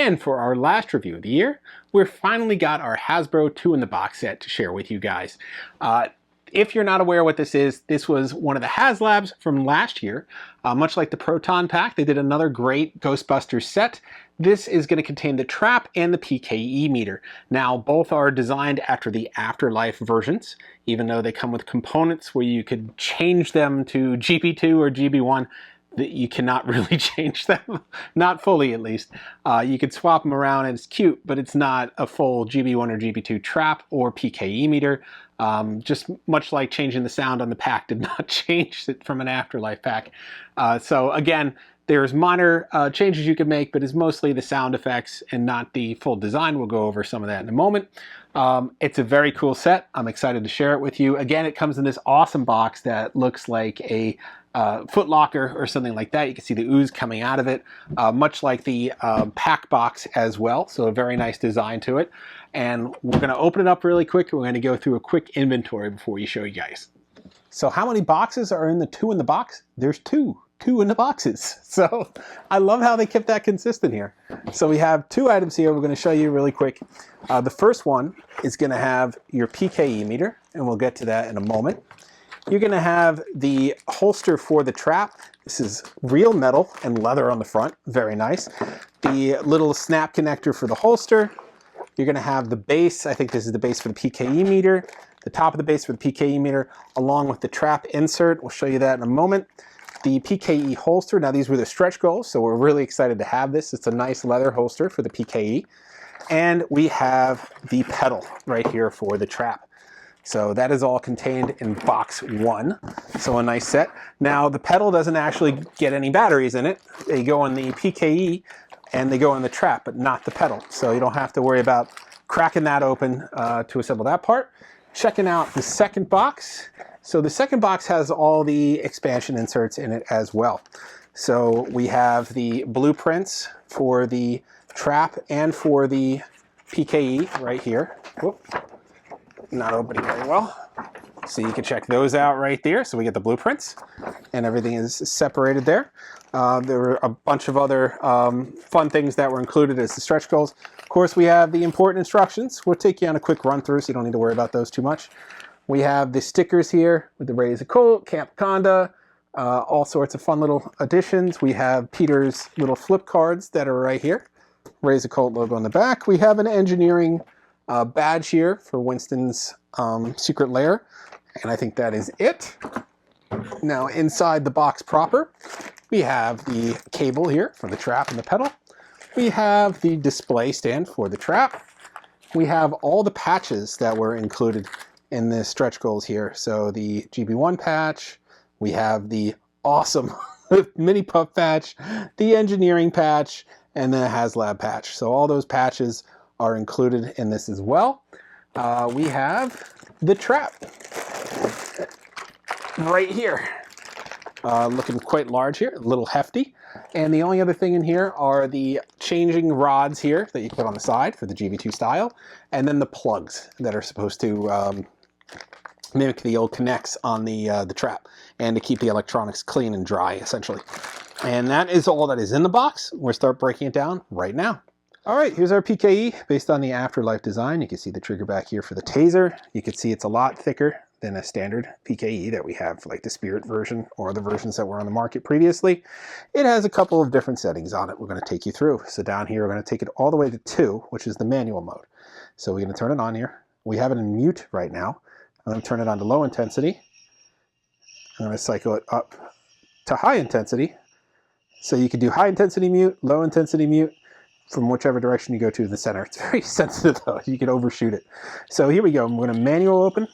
And for our last review of the year, we've finally got our Hasbro 2 in the box set to share with you guys. If you're not aware what this is, this was one of the HasLabs from last year. Much like the Proton Pack, they did another great Ghostbusters set. This is going to contain the trap and the PKE meter. Now, both are designed after the Afterlife versions, even though they come with components where you could change them to GB2 or GB1. That you cannot really change them, not fully at least. You could swap them around and it's cute, but it's not a full GB1 or GB2 trap or PKE meter. Just much like changing the sound on the pack did not change it from an Afterlife pack. So again, there's minor changes you can make, but it's mostly the sound effects and not the full design. We'll go over some of that in a moment. It's a very cool set. I'm excited to share it with you. Again, it comes in this awesome box that looks like a Foot Locker or something like that. You can see the ooze coming out of it, much like the pack box as well. So a very nice design to it. And we're going to open it up really quick. We're going to go through a quick inventory before we show you guys. So how many boxes are in the 2 in the box? There's two in the boxes. So I love how they kept that consistent here. So we have 2 items here we're going to show you really quick. The first one is going to have your PKE meter, and we'll get to that in a moment. You're going to have the holster for the trap. This is real metal and leather on the front. Very nice. The little snap connector for the holster. You're going to have the base. I think this is the base for the PKE meter. The top of the base for the PKE meter, along with the trap insert. We'll show you that in a moment. The PKE holster. Now these were the stretch goals, so we're really excited to have this. It's a nice leather holster for the PKE. And we have the pedal right here for the trap. So that is all contained in box 1. So a nice set. Now the pedal doesn't actually get any batteries in it. They go in the PKE and they go in the trap, but not the pedal. So you don't have to worry about cracking that open to assemble that part. Checking out the second box. So the second box has all the expansion inserts in it as well. So we have the blueprints for the trap and for the PKE right here. Whoop. Not opening very well. So you can check those out right there. So we get the blueprints and everything is separated there. There were a bunch of other fun things that were included as the stretch goals. Of course, we have the important instructions. We'll take you on a quick run through so you don't need to worry about those too much. We have the stickers here with the Raise a Colt, Camp Conda, all sorts of fun little additions. We have Peter's little flip cards that are right here. Raise a Colt logo on the back. We have an engineering badge here for Winston's secret lair, and I think that is it. Now inside the box proper, we have the cable here for the trap and the pedal. We have the display stand for the trap. We have all the patches that were included in the stretch goals here. So the GB1 patch, we have the awesome mini puff patch, the engineering patch, and the HasLab patch. So all those patches are included in this as well. We have the trap right here. Looking quite large here, a little hefty. And the only other thing in here are the changing rods here that you put on the side for the GB2 style, and then the plugs that are supposed to mimic the old connects on the trap and to keep the electronics clean and dry, essentially. And that is all that is in the box. We'll start breaking it down right now. All right, here's our PKE based on the Afterlife design. You can see the trigger back here for the taser. You can see it's a lot thicker than a standard PKE that we have for like the Spirit version or the versions that were on the market previously. It has a couple of different settings on it we're going to take you through. So down here, we're going to take it all the way to 2, which is the manual mode. So we're going to turn it on here. We have it in mute right now. I'm going to turn it on to low intensity. I'm going to cycle it up to high intensity. So you can do high intensity mute, low intensity mute, from whichever direction you go to the center. It's very sensitive though, you can overshoot it. So here we go, I'm going to manual open,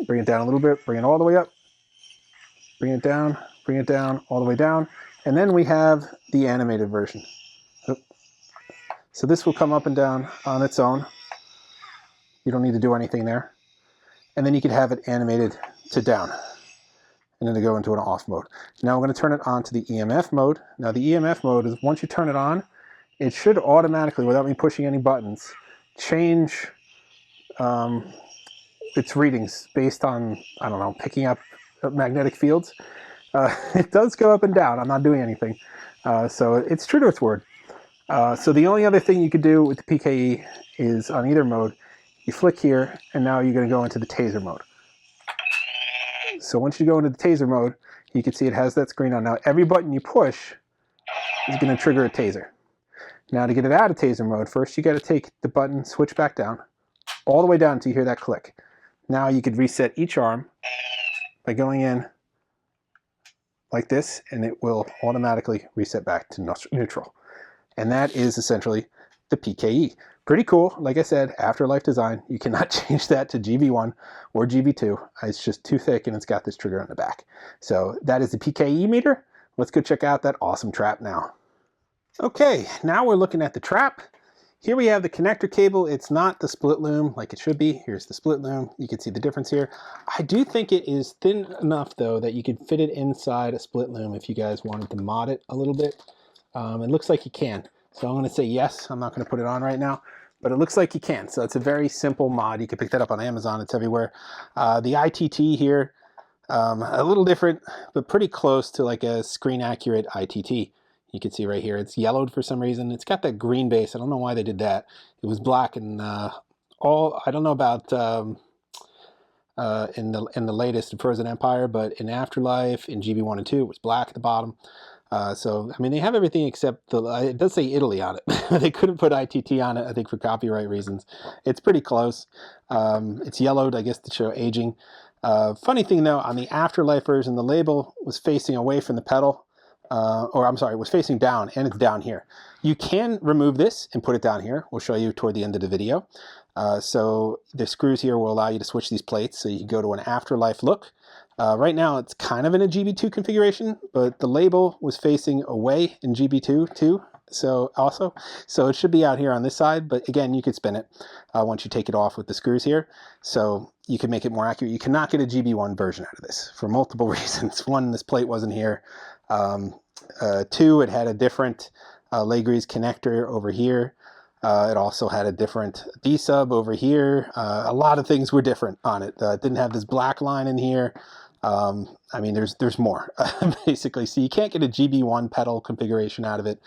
bring it down a little bit, bring it all the way up, bring it down, all the way down, and then we have the animated version. So this will come up and down on its own. You don't need to do anything there. And then you can have it animated to down, and then to go into an off mode. Now I'm going to turn it on to the EMF mode. Now the EMF mode is once you turn it on, it should automatically, without me pushing any buttons, change its readings based on, I don't know, picking up magnetic fields. It does go up and down. I'm not doing anything. So it's true to its word. So the only other thing you could do with the PKE is on either mode, you flick here, and now you're going to go into the taser mode. So once you go into the taser mode, you can see it has that screen on. Now every button you push is going to trigger a taser. Now to get it out of taser mode, first you got to take the button, switch back down, all the way down until you hear that click. Now you could reset each arm by going in like this, and it will automatically reset back to neutral. And that is essentially the PKE. Pretty cool. Like I said, Afterlife design. You cannot change that to GB1 or GB2. It's just too thick, and it's got this trigger on the back. So that is the PKE meter. Let's go check out that awesome trap now. Okay, now we're looking at the trap. Here we have the connector cable. It's not the split loom like it should be. Here's the split loom. You can see the difference here. I do think it is thin enough though that you could fit it inside a split loom if you guys wanted to mod it a little bit. It looks like you can. So I'm going to say yes. I'm not going to put it on right now, but it looks like you can. So it's a very simple mod. You can pick that up on Amazon. It's everywhere. The ITT here, a little different, but pretty close to like a screen accurate ITT. You can see right here, it's yellowed for some reason. It's got that green base. I don't know why they did that. It was black and I don't know about in the latest Frozen Empire, but in Afterlife, in GB1 and 2, it was black at the bottom. So, I mean, they have everything except it does say Italy on it. They couldn't put ITT on it, I think, for copyright reasons. It's pretty close. It's yellowed, I guess, to show aging. Funny thing, though, on the Afterlife version, the label was facing away from the pedal. Or I'm sorry, it was facing down, and it's down here. You can remove this and put it down here. We'll show you toward the end of the video. So the screws here will allow you to switch these plates, so you can go to an Afterlife look. Right now it's kind of in a GB2 configuration, but the label was facing away in GB2 too. So it should be out here on this side, but again, you could spin it once you take it off with the screws here. So you can make it more accurate. You cannot get a GB1 version out of this for multiple reasons. One, this plate wasn't here. Two, it had a different Legris connector over here. It also had a different D-sub over here. A lot of things were different on it. It didn't have this black line in here. I mean, there's more, basically. So you can't get a GB1 pedal configuration out of it.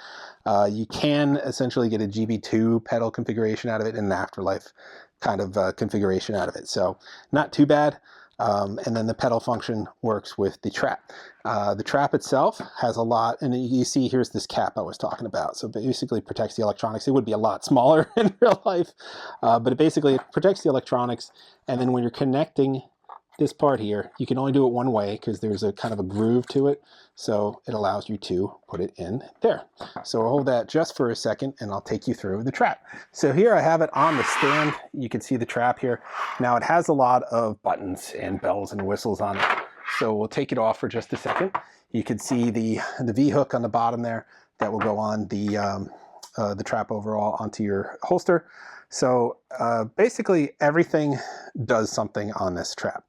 You can essentially get a GB2 pedal configuration out of it and an Afterlife kind of configuration out of it. So not too bad. And then the pedal function works with the trap. The trap itself has a lot, and you see here's this cap I was talking about. So basically it protects the electronics. It would be a lot smaller in real life, but it protects the electronics. And then when you're connecting this part here, you can only do it one way because there's a kind of a groove to it. So it allows you to put it in there. So I'll hold that just for a second and I'll take you through the trap. So here I have it on the stand. You can see the trap here. Now it has a lot of buttons and bells and whistles on it. So we'll take it off for just a second. You can see the V-hook on the bottom there that will go on the trap overall onto your holster. So basically everything does something on this trap.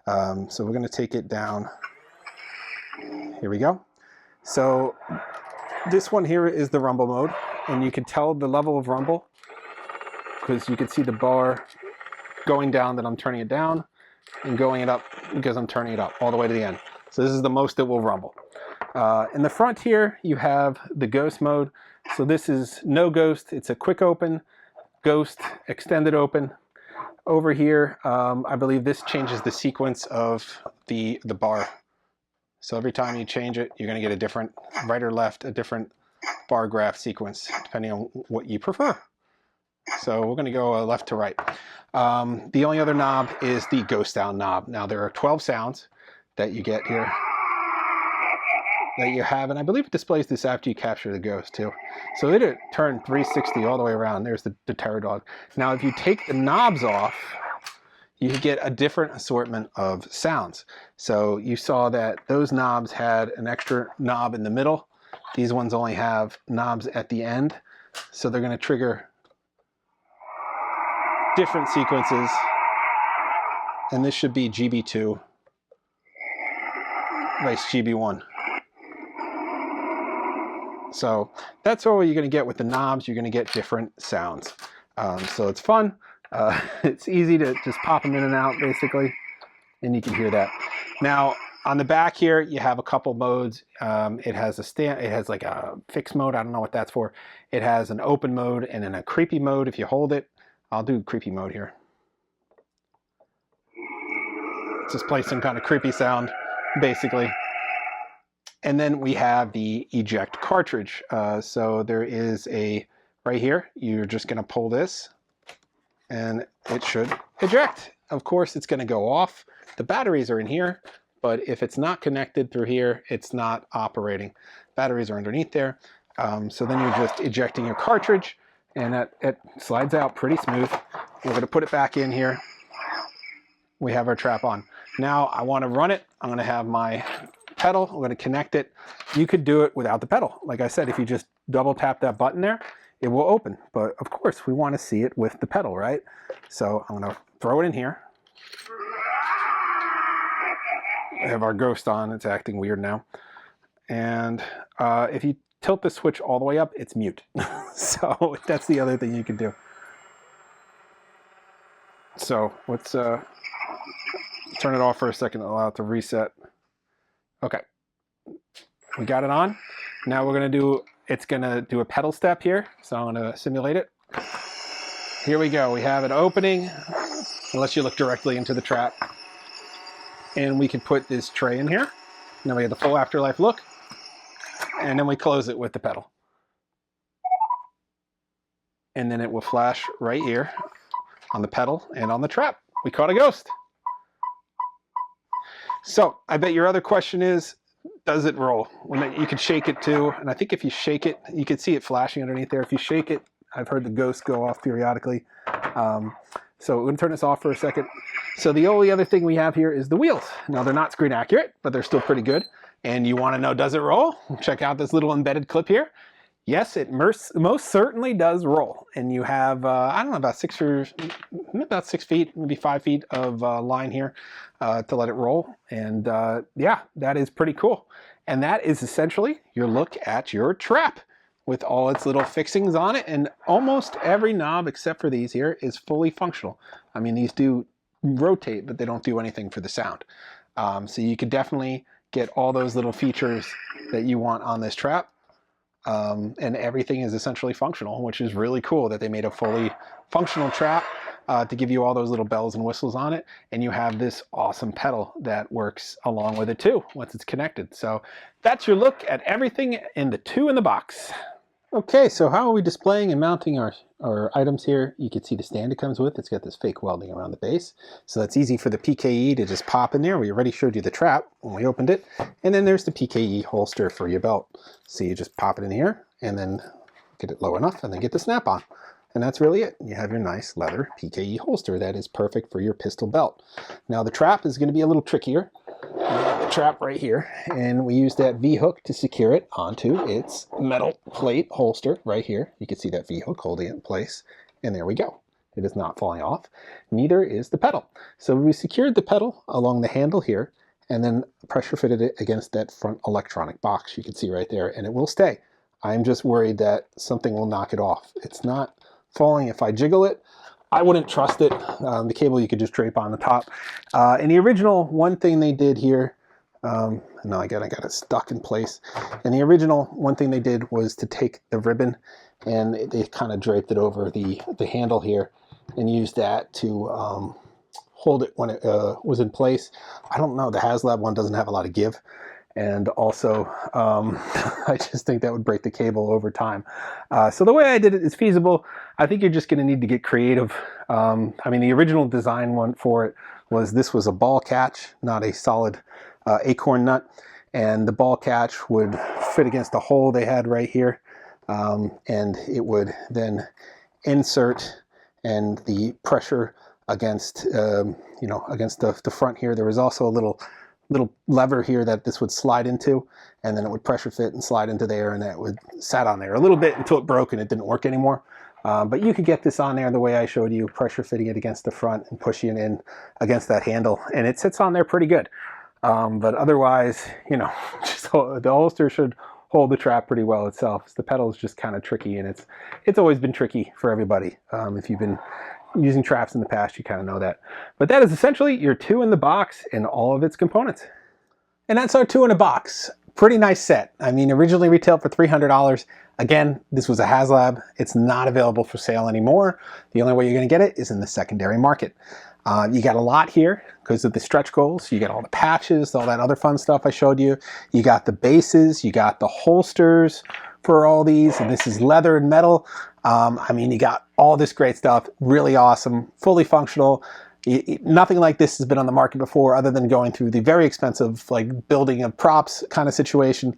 So we're going to take it down. Here we go. So this one here is the rumble mode, and you can tell the level of rumble because you can see the bar going down that I'm turning it down and going it up because I'm turning it up all the way to the end. So this is the most it will rumble. In the front here, you have the ghost mode. So this is no ghost. It's a quick open, ghost, extended open. Over here, I believe this changes the sequence of the bar. So every time you change it, you're going to get a different right or left, a different bar graph sequence, depending on what you prefer. So we're going to go left to right. The only other knob is the ghost sound knob. Now there are 12 sounds that you get here that you have, and I believe it displays this after you capture the ghost too. So it'll turn 360 all the way around. There's the terror dog. Now if you take the knobs off, you get a different assortment of sounds. So you saw that those knobs had an extra knob in the middle. These ones only have knobs at the end. So they're going to trigger different sequences. And this should be GB2 vice GB1. So that's all you're going to get with the knobs. You're going to get different sounds. So it's fun. It's easy to just pop them in and out, basically, and you can hear that. Now, On the back here, you have a couple modes. It has it has like a fixed mode. I don't know what that's for. It has an open mode and then a creepy mode if you hold it. I'll do creepy mode here. Just play some kind of creepy sound, basically. And then we have the eject cartridge. So there is a, right here, you're just gonna pull this and it should eject. Of course, it's gonna go off. The batteries are in here, but if it's not connected through here, it's not operating. Batteries are underneath there. So then you're just ejecting your cartridge and it slides out pretty smooth. We're gonna put it back in here. We have our trap on. Now I wanna run it. I'm gonna have my pedal, I'm gonna connect it. You could do it without the pedal. Like I said, if you just double tap that button there, it will open. But of course, we wanna see it with the pedal, right? So I'm gonna throw it in here. I have our ghost on, it's acting weird now. And if you tilt the switch all the way up, it's mute. So that's the other thing you can do. So let's turn it off for a second, allow it to reset. Okay, we got it on. Now we're gonna do, it's gonna do a pedal step here. So I'm gonna simulate it. Here we go, we have it opening, unless you look directly into the trap. And we can put this tray in here. Now we have the full afterlife look. And then we close it with the pedal. And then it will flash right here on the pedal and on the trap. We caught a ghost. So I bet your other question is, does it roll? You can shake it too. And I think if you shake it, you can see it flashing underneath there. If you shake it, I've heard the ghosts go off periodically. So we're gonna turn this off for a second. So the only other thing we have here is the wheels. Now they're not screen accurate, but they're still pretty good. And you wanna know, does it roll? Check out this little embedded clip here. Yes, it most certainly does roll. And you have, I don't know, about 6 feet, maybe 5 feet of line here to let it roll. And yeah, that is pretty cool. And that is essentially your look at your trap with all its little fixings on it. And almost every knob, except for these here, is fully functional. I mean, these do rotate, but they don't do anything for the sound. So you could definitely get all those little features that you want on this trap. And everything is essentially functional, which is really cool that they made a fully functional trap to give you all those little bells and whistles on it. And you have this awesome pedal that works along with it too, once it's connected. So that's your look at everything in the 2 in the box. Okay, so how are we displaying and mounting our items here? You can see the stand it comes with. It's got this fake welding around the base. So that's easy for the PKE to just pop in there. We already showed you the trap when we opened it. And then there's the PKE holster for your belt. So you just pop it in here and then get it low enough and then get the snap on. And that's really it. You have your nice leather PKE holster that is perfect for your pistol belt. Now the trap is going to be a little trickier. We have the trap right here, and we use that V-hook to secure it onto its metal plate holster right here. You can see that V-hook holding it in place, and there we go. It is not falling off. Neither is the pedal. So we secured the pedal along the handle here, and then pressure fitted it against that front electronic box you can see right there, and it will stay. I'm just worried that something will knock it off. It's not falling. If I jiggle it, I wouldn't trust it. The cable you could just drape on the top. In the original, one thing they did here, no, again, I got it stuck in place. In the original, one thing they did was to take the ribbon and they kind of draped it over the handle here and used that to hold it when it was in place. I don't know, the HasLab one doesn't have a lot of give. And also, I just think that would break the cable over time. So the way I did it is feasible. I think you're just going to need to get creative. I mean, the original design one for it was, this was a ball catch, not a solid acorn nut. And the ball catch would fit against the hole they had right here. And it would then insert, and the pressure against, against the front here. There was also a little lever here that this would slide into, and then it would pressure fit and slide into there, and that would sat on there a little bit until it broke and it didn't work anymore. But you could get this on there the way I showed you, pressure fitting it against the front and pushing it in against that handle, and it sits on there pretty good. But otherwise, just the holster should hold the trap pretty well itself. The pedal is just kind of tricky, and it's always been tricky for everybody. If you've been using traps in the past, you kind of know that. But that is essentially your 2 in the box and all of its components. And that's our 2 in a box. Pretty nice set. I mean, originally retailed for $300. Again, this was a HasLab. It's not available for sale anymore. The only way you're going to get it is in the secondary market. You got a lot here because of the stretch goals. You got all the patches, all that other fun stuff I showed you. You got the bases, you got the holsters for all these, and this is leather and metal. I mean, you got all this great stuff. Really awesome, fully functional. Nothing like this has been on the market before other than going through the very expensive like building of props kind of situation.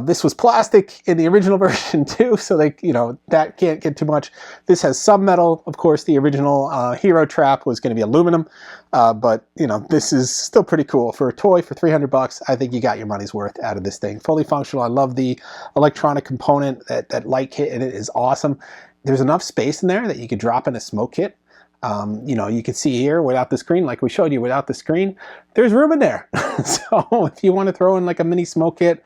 This was plastic in the original version too, so that can't get too much. This has some metal. Of course, the original hero trap was going to be aluminum, but this is still pretty cool. For a toy for $300, I think you got your money's worth out of this thing. Fully functional. I love the electronic component. That light kit in it is awesome. There's enough space in there that you could drop in a smoke kit. You can see here without the screen, like we showed you without the screen, there's room in there. So if you want to throw in like a mini smoke kit,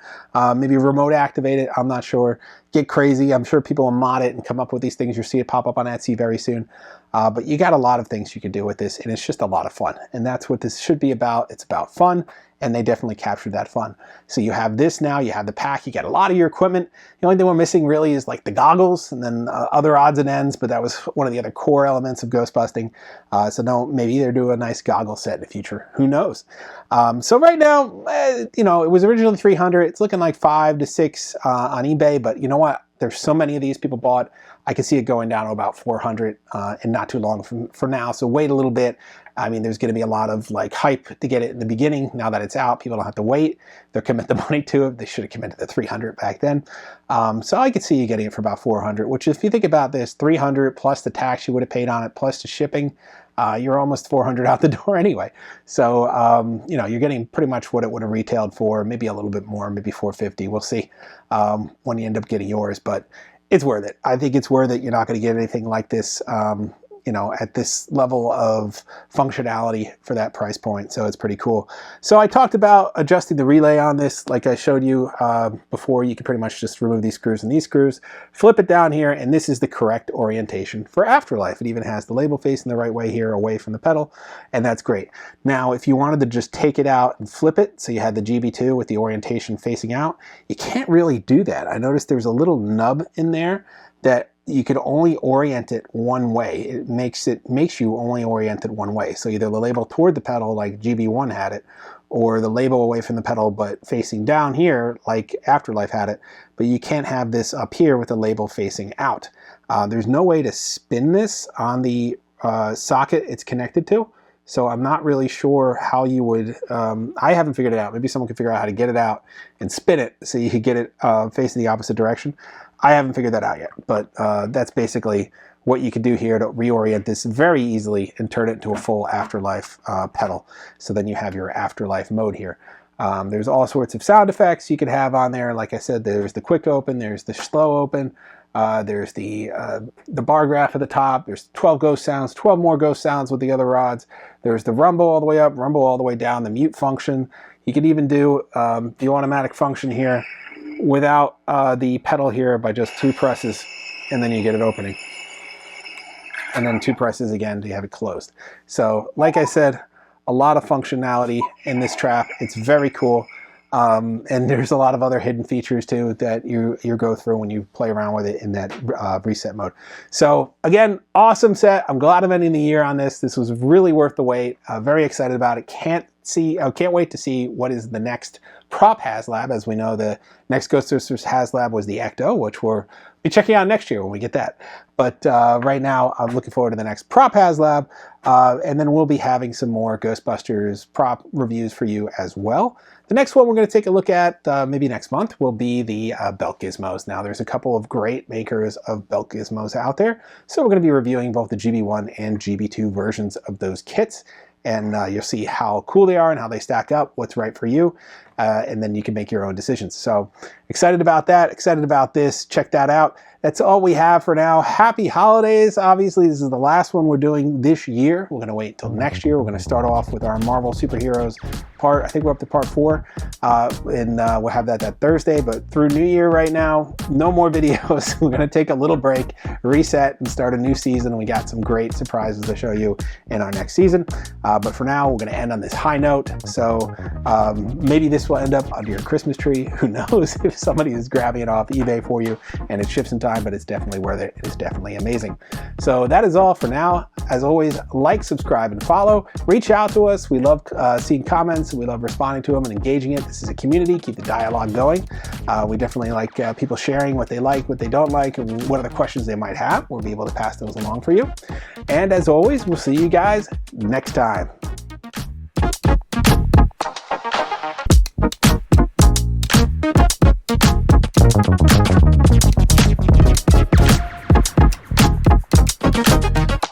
maybe remote activate it, I'm not sure, get crazy. I'm sure people will mod it and come up with these things. You'll see it pop up on Etsy very soon. But you got a lot of things you can do with this, and it's just a lot of fun. And that's what this should be about. It's about fun, and they definitely captured that fun. So you have this now, you have the pack, you got a lot of your equipment. The only thing we're missing really is like the goggles and then other odds and ends, but that was one of the other core elements of Ghostbusting. So no, maybe they'll do a nice goggle set in the future. Who knows? So right now, it was originally $300. It's looking like $5 to $6 on eBay, but you know what? There's so many of these people bought. I can see it going down to about $400 in not too long from now. So wait a little bit. I mean, there's going to be a lot of like hype to get it in the beginning. Now that it's out, people don't have to wait. They'll commit the money to it. They should have committed the $300 back then. So I could see you getting it for about $400, which if you think about this, $300 plus the tax you would have paid on it, plus the shipping, you're almost $400 out the door anyway. So, you're getting pretty much what it would have retailed for, maybe a little bit more, maybe $450. We'll see when you end up getting yours, but it's worth it. I think it's worth it. You're not going to get anything like this, at this level of functionality for that price point. So it's pretty cool. So I talked about adjusting the relay on this. Like I showed you before, you can pretty much just remove these screws and these screws, flip it down here, and this is the correct orientation for Afterlife. It even has the label facing the right way here, away from the pedal, and that's great. Now, if you wanted to just take it out and flip it, so you had the GB2 with the orientation facing out, you can't really do that. I noticed there's a little nub in there that you could only orient it one way. It makes you only orient it one way. So either the label toward the pedal like GB1 had it, or the label away from the pedal but facing down here like Afterlife had it. But you can't have this up here with the label facing out. There's no way to spin this on the socket it's connected to. So I'm not really sure how you would, I haven't figured it out. Maybe someone could figure out how to get it out and spin it so you could get it facing the opposite direction. I haven't figured that out yet, but that's basically what you can do here to reorient this very easily and turn it into a full Afterlife pedal. So then you have your Afterlife mode here. There's all sorts of sound effects you could have on there. Like I said, there's the quick open, there's the slow open, there's the bar graph at the top, there's 12 ghost sounds, 12 more ghost sounds with the other rods. There's the rumble all the way up, rumble all the way down, the mute function. You could even do the automatic function here without the pedal here by just 2 presses, and then you get it opening. And then 2 presses again to have it closed. So like I said, a lot of functionality in this trap. It's very cool. And there's a lot of other hidden features too that you go through when you play around with it in that reset mode. So again, awesome set. I'm glad I'm ending the year on this. This was really worth the wait. Very excited about it. Can't wait to see what is the next prop HasLab. As we know, the next Ghostbusters HasLab was the Ecto, which we'll be checking out next year when we get that. But right now, I'm looking forward to the next prop HasLab, and then we'll be having some more Ghostbusters prop reviews for you as well. The next one we're going to take a look at maybe next month will be the belt gizmos. Now, there's a couple of great makers of belt gizmos out there, so we're going to be reviewing both the GB1 and GB2 versions of those kits. And you'll see how cool they are and how they stack up, what's right for you, and then you can make your own decisions. So excited about that, excited about this. Check that out. That's all we have for now. Happy holidays. Obviously, this is the last one we're doing this year. We're going to wait until next year. We're going to start off with our Marvel Superheroes part. I think we're up to part 4, and we'll have that Thursday. But through New Year right now, no more videos. We're going to take a little break, reset, and start a new season. We got some great surprises to show you in our next season. But for now, we're going to end on this high note. So maybe this will end up under your Christmas tree. Who knows if somebody is grabbing it off eBay for you and it ships in time, but it's definitely worth it. It is definitely amazing. So that is all for now. As always, like, subscribe, and follow. Reach out to us. We love seeing comments. We love responding to them and engaging it. This is a community. Keep the dialogue going. We definitely like people sharing what they like, what they don't like, and what other questions they might have. We'll be able to pass those along for you. And as always, we'll see you guys next time.